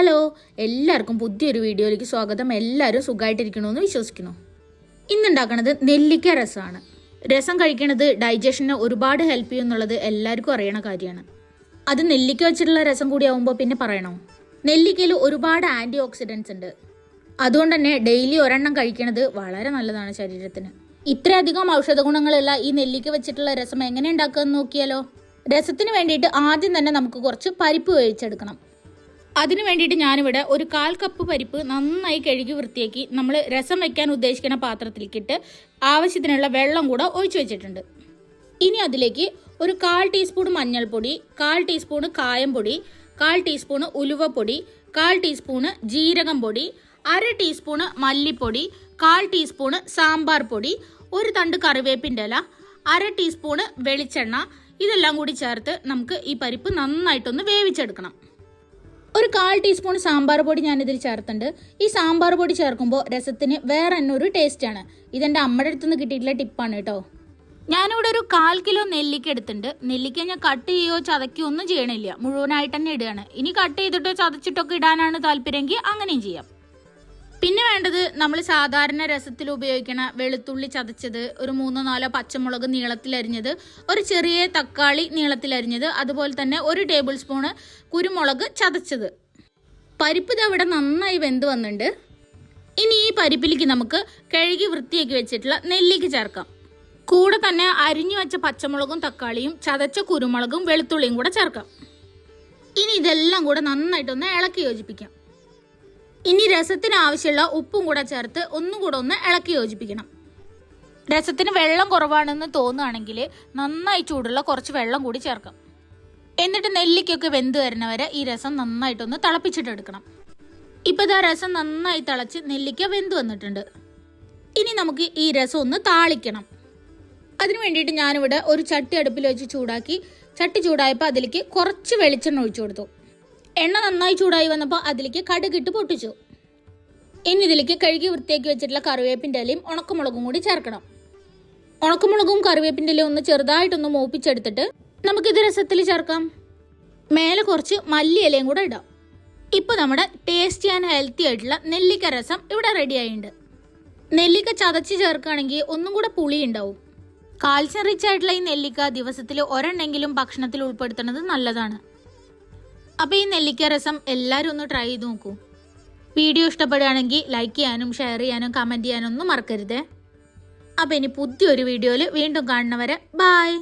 Hello, എല്ലാവർക്കും പുതിയൊരു വീഡിയോയിലേക്ക് സ്വാഗതം. എല്ലാവരും സുഖമായിട്ടിരിക്കണമെന്ന് വിശ്വസിക്കുന്നു. ഇന്നുണ്ടാക്കുന്നത് നെല്ലിക്ക രസമാണ്. രസം കഴിക്കുന്നത് ഡൈജഷന് ഒരുപാട് ഹെൽപ്പ് ചെയ്യും എന്നുള്ളത് എല്ലാവർക്കും അറിയണ കാര്യമാണ്. അത് നെല്ലിക്ക വെച്ചിട്ടുള്ള രസം കൂടി ആവുമ്പോൾ പിന്നെ പറയണോ? നെല്ലിക്കയിൽ ഒരുപാട് ആൻറ്റി ഓക്സിഡൻസ് ഉണ്ട്. അതുകൊണ്ട് തന്നെ ഡെയിലി ഒരെണ്ണം കഴിക്കുന്നത് വളരെ നല്ലതാണ് ശരീരത്തിന്. ഇത്രയധികം ഔഷധ ഗുണങ്ങളുള്ള ഈ നെല്ലിക്ക വെച്ചിട്ടുള്ള രസം എങ്ങനെ ഉണ്ടാക്കുകയെന്ന് നോക്കിയാലോ? രസത്തിന് വേണ്ടിയിട്ട് ആദ്യം തന്നെ നമുക്ക് കുറച്ച് പരിപ്പ് വേവിച്ചെടുക്കണം. അതിന് വേണ്ടിയിട്ട് ഞാനിവിടെ ഒരു 1/4 കപ്പ് പരിപ്പ് നന്നായി കഴുകി വൃത്തിയാക്കി നമ്മൾ രസം വയ്ക്കാൻ ഉദ്ദേശിക്കുന്ന പാത്രത്തിലേക്കിട്ട് ആവശ്യത്തിനുള്ള വെള്ളം കൂടെ ഒഴിച്ചു വെച്ചിട്ടുണ്ട്. ഇനി അതിലേക്ക് ഒരു 1/4 ടീസ്പൂൺ മഞ്ഞൾപ്പൊടി, 1/4 ടീസ്പൂൺ കായംപൊടി, 1/4 ടീസ്പൂൺ ഉലുവപ്പൊടി, 1/4 ടീസ്പൂൺ ജീരകം പൊടി, 1/2 ടീസ്പൂൺ മല്ലിപ്പൊടി, 1/4 ടീസ്പൂൺ സാമ്പാർ പൊടി, ഒരു തണ്ട് കറിവേപ്പിൻ്റെ ഇല, 1/2 ടീസ്പൂൺ വെളിച്ചെണ്ണ, ഇതെല്ലാം കൂടി ചേർത്ത് നമുക്ക് ഈ പരിപ്പ് നന്നായിട്ടൊന്ന് വേവിച്ചെടുക്കണം. ഒരു 1/4 ടീസ്പൂൺ സാമ്പാർ പൊടി ഞാനിതിൽ ചേർത്തുണ്ട്. ഈ സാമ്പാർ പൊടി ചേർക്കുമ്പോൾ രസത്തിന് വേറെ തന്നെ ഒരു ടേസ്റ്റാണ്. ഇതെൻ്റെ അമ്മയുടെ അടുത്തുനിന്ന് കിട്ടിയിട്ടുള്ള ടിപ്പാണ് കേട്ടോ. ഞാനിവിടെ ഒരു 1/4 കിലോ നെല്ലിക്ക എടുത്തിട്ടുണ്ട്. നെല്ലിക്ക ഞാൻ കട്ട് ചെയ്യുകയോ ചതയ്ക്കുകയോ ഒന്നും ചെയ്യണില്ല, മുഴുവനായിട്ട് തന്നെ ഇടുകയാണ്. ഇനി കട്ട് ചെയ്തിട്ടോ ചതച്ചിട്ടൊക്കെ ഇടാനാണ് താല്പര്യമെങ്കിൽ അങ്ങനെയും ചെയ്യാം. പിന്നെ വേണ്ടത് നമ്മൾ സാധാരണ രസത്തിൽ ഉപയോഗിക്കണ വെളുത്തുള്ളി ചതച്ചത്, ഒരു 3-4 പച്ചമുളക് നീളത്തിലരിഞ്ഞത്, ഒരു ചെറിയ തക്കാളി നീളത്തിലരിഞ്ഞത്, അതുപോലെ തന്നെ 1 ടേബിൾ സ്പൂണ് കുരുമുളക് ചതച്ചത്. പരിപ്പ് ഇവിടെ നന്നായി വെന്ത് വന്നിട്ടുണ്ട്. ഇനി ഈ പരിപ്പിലേക്ക് നമുക്ക് കഴുകി വൃത്തിയാക്കി വെച്ചിട്ടുള്ള നെല്ലിക്ക ചേർക്കാം. കൂടെ തന്നെ അരിഞ്ഞു വെച്ച പച്ചമുളകും തക്കാളിയും ചതച്ച കുരുമുളകും വെളുത്തുള്ളിയും കൂടെ ചേർക്കാം. ഇനി ഇതെല്ലാം കൂടെ നന്നായിട്ടൊന്ന് ഇളക്കി യോജിപ്പിക്കാം. ഇനി രസത്തിന് ആവശ്യമുള്ള ഉപ്പും കൂടെ ചേർത്ത് ഒന്നും കൂടെ ഒന്ന് ഇളക്കി യോജിപ്പിക്കണം. രസത്തിന് വെള്ളം കുറവാണെന്ന് തോന്നുകയാണെങ്കിൽ നന്നായി ചൂടുള്ള കുറച്ച് വെള്ളം കൂടി ചേർക്കാം. എന്നിട്ട് നെല്ലിക്കൊക്കെ വെന്ത് വരുന്നവരെ ഈ രസം നന്നായിട്ടൊന്ന് തിളപ്പിച്ചിട്ടെടുക്കണം. ഇപ്പോൾ ഇതാ രസം നന്നായി തിളച്ച് നെല്ലിക്ക വെന്ത് വന്നിട്ടുണ്ട്. ഇനി നമുക്ക് ഈ രസം ഒന്ന് താളിക്കണം. അതിന് വേണ്ടിയിട്ട് ഞാനിവിടെ ഒരു ചട്ടി അടുപ്പിൽ വെച്ച് ചൂടാക്കി. ചട്ടി ചൂടായപ്പോൾ അതിലേക്ക് കുറച്ച് വെളിച്ചെണ്ണ ഒഴിച്ചു കൊടുത്തു. എണ്ണ നന്നായി ചൂടായി വന്നപ്പോൾ അതിലേക്ക് കടുകിട്ട് പൊട്ടിച്ചു. ഇനി ഇതിലേക്ക് കഴുകി വൃത്തിയാക്കി വെച്ചിട്ടുള്ള കറിവേപ്പിൻ്റെ ഇലയും ഉണക്കമുളകും കൂടി ചേർക്കണം. ഉണക്കമുളകും കറിവേപ്പിൻ്റെ ഇലയും ഒന്ന് ചെറുതായിട്ടൊന്ന് മൂപ്പിച്ചെടുത്തിട്ട് നമുക്കിത് രസത്തിൽ ചേർക്കാം. മേലെ കുറച്ച് മല്ലി ഇലയും കൂടെ ഇടാം. ഇപ്പോൾ നമ്മുടെ ടേസ്റ്റി ആൻഡ് ഹെൽത്തി ആയിട്ടുള്ള നെല്ലിക്ക രസം ഇവിടെ റെഡി ആയിട്ടുണ്ട്. നെല്ലിക്ക ചതച്ച് ചേർക്കുകയാണെങ്കിൽ ഒന്നും കൂടെ പുളി ഉണ്ടാവും. കാൽസ്യം റിച്ച് ആയിട്ടുള്ള ഈ നെല്ലിക്ക ദിവസത്തിൽ ഒരെണ്ണെങ്കിലും ഭക്ഷണത്തിൽ ഉൾപ്പെടുത്തുന്നത് നല്ലതാണ്. അപ്പോൾ ഈ നെല്ലിക്ക രസം എല്ലാവരും ഒന്ന് ട്രൈ ചെയ്ത് നോക്കൂ. വീഡിയോ ഇഷ്ടപ്പെടുകയാണെങ്കിൽ ലൈക്ക് ചെയ്യാനും ഷെയർ ചെയ്യാനും കമൻറ്റ് ചെയ്യാനും ഒന്നും മറക്കരുതേ. അപ്പോൾ ഇനി പുതിയൊരു വീഡിയോയിൽ വീണ്ടും കാണുന്നവരെ ബൈ.